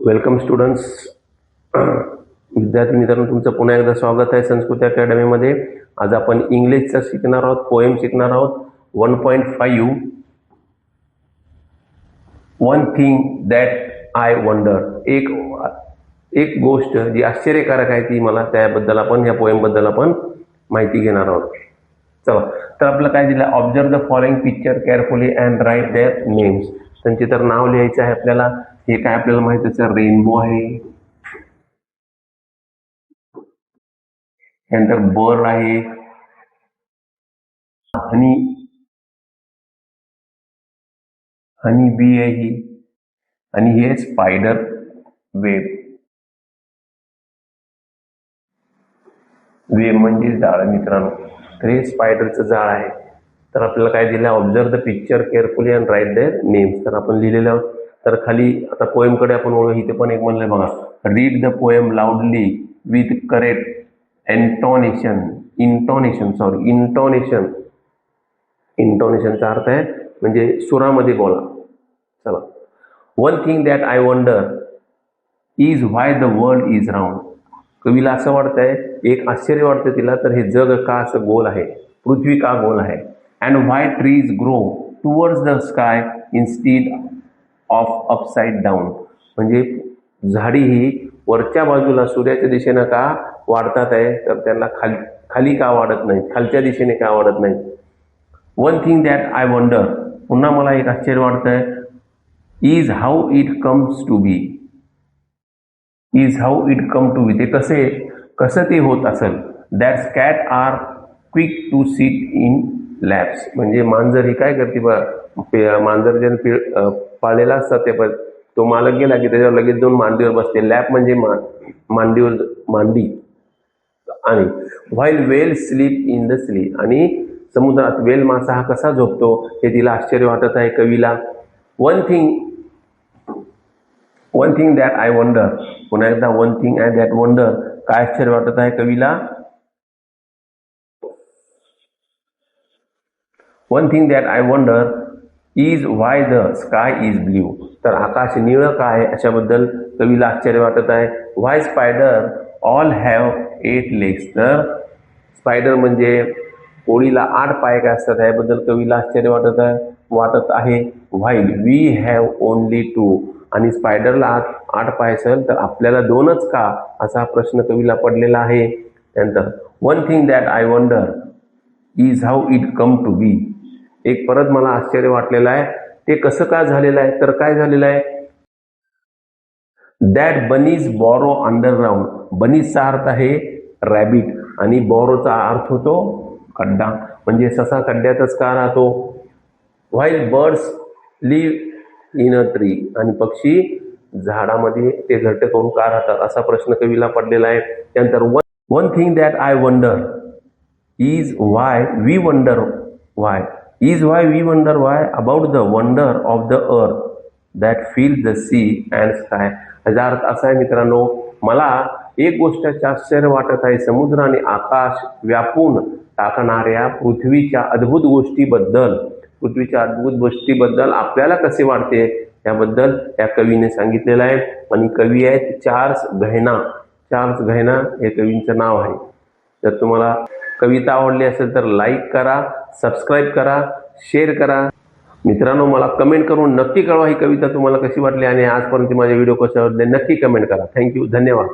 Welcome students. विद्यार्थी मित्रांनो, तुमचं पुन्हा एकदा स्वागत आहे संस्कृत अकॅडमीमध्ये. आज आपण इंग्लिशचं शिकणार आहोत, पोएम शिकणार आहोत. 1.5 one thing that I wonder. एक गोष्ट जी आश्चर्यकारक आहे ती मला त्याबद्दल आपण या पोएमबद्दल आपण माहिती घेणार आहोत. चला, तर आपलं काय दिलं, observe the following picture carefully and write their names. त्यांचे तर नाव लिहायचं आहे आपल्याला. हे काय आपल्याला माहित आहे, रेनबो आहे, त्यानंतर बर्ड आहे, हनी बी आहे ही, आणि हे स्पायडर वेब. वेब म्हणजे जाळ मित्रांनो. तर हे स्पायडरचं जाळ आहे. तर आपल्याला काय दिलं, observe the picture carefully and write their names. तर आपण लिहिलेलं आहोत. तर खाली आता पोएमकडे आपण वळू. इथे पण एक म्हणलंय बघा, read the poem loudly with correct इंटोनेशनचा अर्थ आहे म्हणजे सुरामध्ये बोला. चला, one thing that I wonder is why the world is round. कवीला असं वाटतंय, एक आश्चर्य वाटतं तिला, तर हे जग का असं गोल आहे, पृथ्वी का गोल आहे. And why trees grow towards the sky instead of upside down. म्हणजे झाडी ही वरच्या बाजूला सूर्याच्या दिशेनं का वाढतात आहे, तर त्यांना खाली का वाढत नाही, खालच्या दिशेने का वाढत नाही. One thing that I wonder, पुन्हा मला एक आश्चर्य वाटतंय, is how it comes to be. Is how it come to be, ते कसं ते होत असेल. That's cat are quick to sit in laps. म्हणजे मांजर ही काय करते, मांजर जे पाळलेला असतात ते तो मालक गेला की त्याच्यावर लगेच जाऊन मांडीवर बसते. लॅप म्हणजे मांडी. आणि while we'll sleep in the sea, आणि समुद्रात वेल मासा हा कसा झोपतो हे तिला आश्चर्य वाटत आहे कवीला. One thing that I wonder, पुन्हा एकदा one thing I that wonder, काय आश्चर्य वाटत आहे कवीला. One thing that I wonder is why the sky is blue. तर आकाश निळं का आहे अशाबद्दल कवीला आश्चर्य वाटत आहे. व्हाय स्पायडर ऑल हॅव 8 लेग्स. तर स्पायडर म्हणजे कोळीला 8 पाय काय असतात याबद्दल कवीला आश्चर्य वाटत आहे. व्हाईल वी हॅव ओनली 2, आणि स्पायडरला 8 पाय असेल तर आपल्याला 2च का, असा प्रश्न कवीला पडलेला आहे. त्यानंतर one thing that I wonder is how it come to be. एक परत मला आश्चर्य वाटलेलं आहे, ते कसं का झालेलं आहे. तर काय झालेलं आहे, दॅट बनीज बॉरो अंडरग्राऊंड. बनीजचा अर्थ आहे रॅबिट, आणि बॉरोचा अर्थ होतो खड्डा, म्हणजे ससा खड्ड्यातच का राहतो. While birds live in a tree, आणि पक्षी झाडामध्ये ते घरटे करून का राहतात असा प्रश्न कवीला पडलेला आहे. त्यानंतर one thing that I wonder is why we wonder why about the wonder of the earth that feel the sea and sky. याचा अर्थ असा आहे मित्रांनो, मला एक गोष्टीचे आश्चर्य वाटत आहे, समुद्र आणि आकाश व्यापून टाकणाऱ्या पृथ्वीच्या अद्भुत गोष्टीबद्दल आपल्याला कसे वाटते याबद्दल या कवीने सांगितलेलं आहे. आणि कवी आहेत चार्ल्स घैना हे कवींचं नाव आहे. जर तुम्हाला कविता आवडली असेल तर लाईक करा, सबस्क्राईब करा, शेअर करा. मित्रांनो, मला कमेंट करून नक्की कळवा ही कविता तुम्हाला कशी वाटली, आणि आजपर्यंत माझे व्हिडिओ कसे वाटले नक्की कमेंट करा. थँक्यू, धन्यवाद.